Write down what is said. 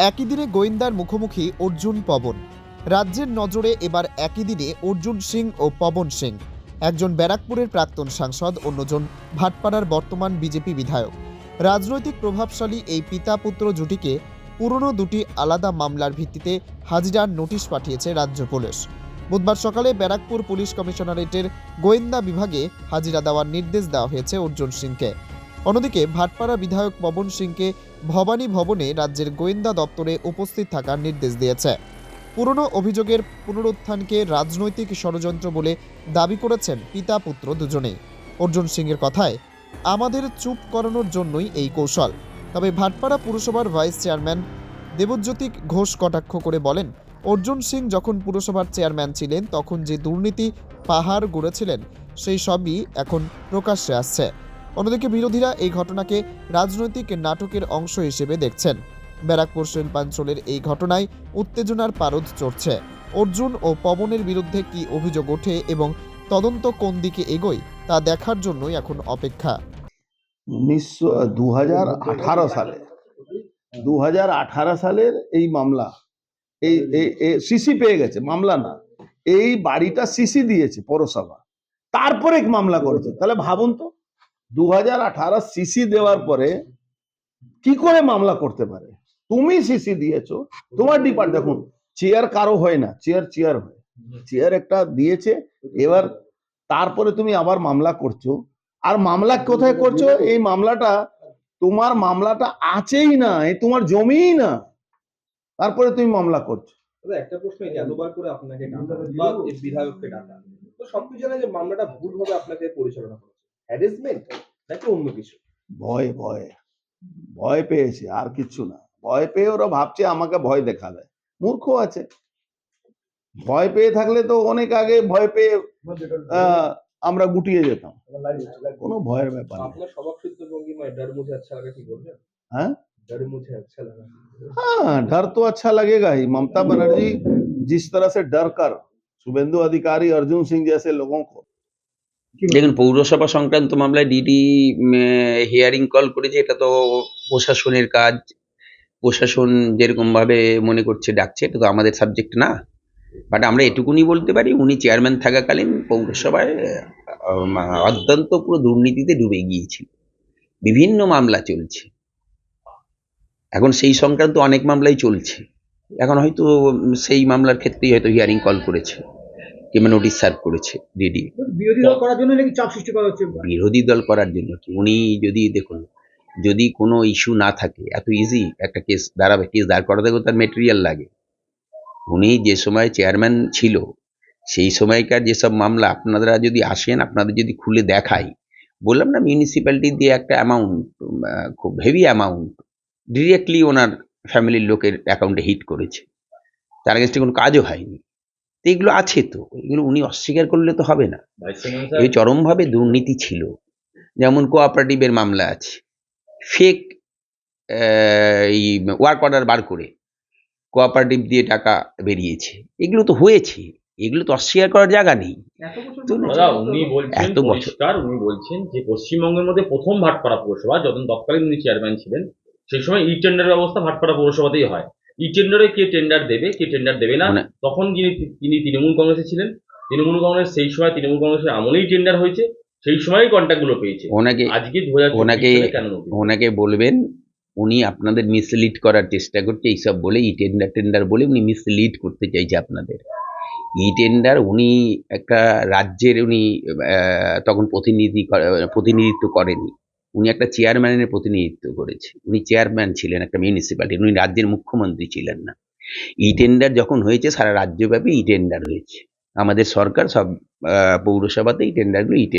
একই দিনে গোয়েন্দার মুখোমুখি অর্জুন পবন। রাজ্যের নজরে এবার একই দিনে অর্জুন সিং ও পবন সিং, একজন ব্যারাকপুরের প্রাক্তন সাংসদ, অন্যজন ভাটপাড়ার বর্তমান বিজেপি বিধায়ক। রাজনৈতিক প্রভাবশালী এই পিতা পুত্র জুটিকে পুরনো দুটি আলাদা মামলার ভিত্তিতে হাজিরার নোটিশ পাঠিয়েছে রাজ্য পুলিশ। বুধবার সকালে ব্যারাকপুর পুলিশ কমিশনারেটের গোয়েন্দা বিভাগে হাজিরা দেওয়ার নির্দেশ দেওয়া হয়েছে অর্জুন সিংকে। অন্যদিকে ভাটপাড়া বিধায়ক পবন সিংকে ভবানী ভবনে রাজ্যের গোয়েন্দা দপ্তরে উপস্থিত থাকার নির্দেশ দিয়েছে। পুরনো অভিযোগের পুনরুত্থানকে রাজনৈতিক ষড়যন্ত্র বলে দাবি করেছেন পিতা পুত্র দুজনেই। অর্জুন সিংয়ের কথায়, আমাদের চুপ করানোর জন্যই এই কৌশল। তবে ভাটপাড়া পুরসভার ভাইস চেয়ারম্যান দেবজ্যোতি ঘোষ কটাক্ষ করে বলেন, অর্জুন সিং যখন পুরসভার চেয়ারম্যান ছিলেন তখন যে দুর্নীতি পাহাড় গড়েছিলেন সেই সবই এখন প্রকাশ্যে আসছে। অন্যদিকে বিরোধীরা এই ঘটনাকে রাজনৈতিক নাটকের অংশ হিসেবে দেখছেন। ব্যারাকপুর শিল্পাঞ্চলের এই ঘটনায় উত্তেজনার পারদ চড়ছে। অর্জুন ও পবনের বিরুদ্ধে কি অভিযোগ ওঠে এবং তদন্ত কোন দিকে এগোয় তা দেখার জন্যই এখন অপেক্ষা। 2018 সালের এই মামলা, এই সিসি পেয়ে গেছে, মামলা না, এই বাড়িটা সিসি দিয়েছে পৌরসভা, তারপরে মামলা করেছে। তাহলে ভাবুন তো, 2018 সিসি দেওয়ার পরে কি করে মামলা করতে পারে? তুমি সিসি দিয়েছো, তোমার ডিপার্ট, দেখুন চেয়ার কারো হয় না, চেয়ার হয়, চেয়ার একটা দিয়েছে, এবার তারপরে তুমি আবার মামলা করছো। আর মামলা কোথায় করছো? এই মামলাটা, তোমার মামলাটা আছেই না, এই তোমার জমিই না, তারপরে তুমি মামলা করছো। একটা প্রশ্ন, এতবার করে আপনাকে ডাকা বা বিধায়ককে ডাকা, তো সবকিছু জানা যে মামলাটা ভুলভাবে আপনাকে পরিচালনা করেছে, হ্যারাসমেন্ট নাকি অন্য কিছু? ভয় পেয়েছে, আর কিছু না। ভয় পেয়ে ওরা ভাবছে আমাকে ভয় দেখাবে। মূর্খ আছে। ভয় পেয়ে থাকলে তো অনেক আগে ভয় পেয়ে আমরা গুটিয়ে যেতাম। কোনো ভয়ের ব্যাপার নেই। আপনার স্বভাবসিদ্ধ ভঙ্গিমায় डर मुझे अच्छा लगा কি বলবেন? হ্যাঁ, डर मुझे अच्छा लगा। हाँ, डर तो अच्छा लगेगा ही। ममता बनर्जी जिस तरह से डर कर शुभेंदु अधिकारी, अर्जुन सिंह जैसे लोगों को, দেখুন, পৌরসভা সংক্রান্ত মামলায় ডিডি হিয়ারিং কল করেছে, এটা তো প্রশাসনের কাজ। প্রশাসন যেরকম ভাবে মনে করছে ডাকছে, এটা তো আমাদের সাবজেক্ট না। বাট আমরা এটুকুনি বলতে পারি, উনি চেয়ারম্যান থাকাকালীন পৌরসভায় অত্যন্ত পুরো দুর্নীতিতে ডুবে গিয়েছিল। বিভিন্ন মামলা চলছে, এখন সেই সংক্রান্ত অনেক মামলাই চলছে। এখন হয়তো সেই মামলার ক্ষেত্রেই হয়তো হিয়ারিং কল করেছে কিংবা নোটিশ সার্ভ করেছে ডিডি। বিরোধী দল করার জন্য নাকি চাপ সৃষ্টি করা হচ্ছে? বিরোধী দল করার জন্য কি? উনি যদি দেখুন, যদি কোনো ইস্যু না থাকে, এত ইজি একটা কেস দাঁড়াবে, কেস দাঁড় করাতে তার মেটেরিয়াল লাগে। উনি যে সময় চেয়ারম্যান ছিল সেই সময়কার যেসব মামলা, আপনারা যদি আসেন, আপনাদের যদি খুলে দেখাই, বললাম না, মিউনিসিপ্যালিটি দিয়ে একটা অ্যামাউন্ট, খুব হেভি অ্যামাউন্ট ডিরেক্টলি ওনার ফ্যামিলির লোকের অ্যাকাউন্টে হিট করেছে, তার এগেন্সটে কোনো কাজও হয়নি। তো এগুলো আছে, তো এগুলো উনি অস্বীকার করলে তো হবে না। এই চরমভাবে দুর্নীতি ছিল। যেমন কোঅপারেটিভের মামলা আছে, ফেক এই ওয়ার্ক অর্ডার বার করে কোঅপারেটিভ দিয়ে টাকা বেরিয়েছে, এগুলো তো হয়েছে, এগুলো তো অস্বীকার করার জায়গা নেই। উনি বলছেন যে পশ্চিমবঙ্গের মধ্যে প্রথম ভাটপাড়া পৌরসভা, যখন তৎকালীন উনি চেয়ারম্যান ছিলেন, সেই সময় ই টেন্ডার ব্যবস্থা ভাটপাড়া পৌরসভাতেই হয়। ই টেন্ডারে কে টেন্ডার দেবে, কে টেন্ডার দেবে না, তখন তিনি তৃণমূল কংগ্রেসে ছিলেন। তৃণমূল কংগ্রেস সেই সময় তৃণমূল কংগ্রেসের আমলেই টেন্ডার হয়েছে, সেই সময়ই কন্ট্যাক্টগুলো পেয়েছে। আজকে ওনাকে বলবেন, উনি আপনাদের মিসলিড করার চেষ্টা করছে, এইসব বলে ই টেন্ডার বলে উনি মিসলিড করতে চাইছে আপনাদের। ই টেন্ডার, উনি একটা রাজ্যের, উনি তখন প্রতিনিধিত্ব করেনি, উনি একটা চেয়ারম্যানের প্রতিনিধিত্ব করেছে। উনি চেয়ারম্যান ছিলেন একটা মিউনিসিপ্যালিটি, উনি রাজ্যের মুখ্যমন্ত্রী ছিলেন না। ই টেন্ডার যখন হয়েছে, সারা রাজ্যব্যাপী ই টেন্ডার হয়েছে। আমাদের সরকার সব পৌরসভাতে এই টেন্ডারগুলো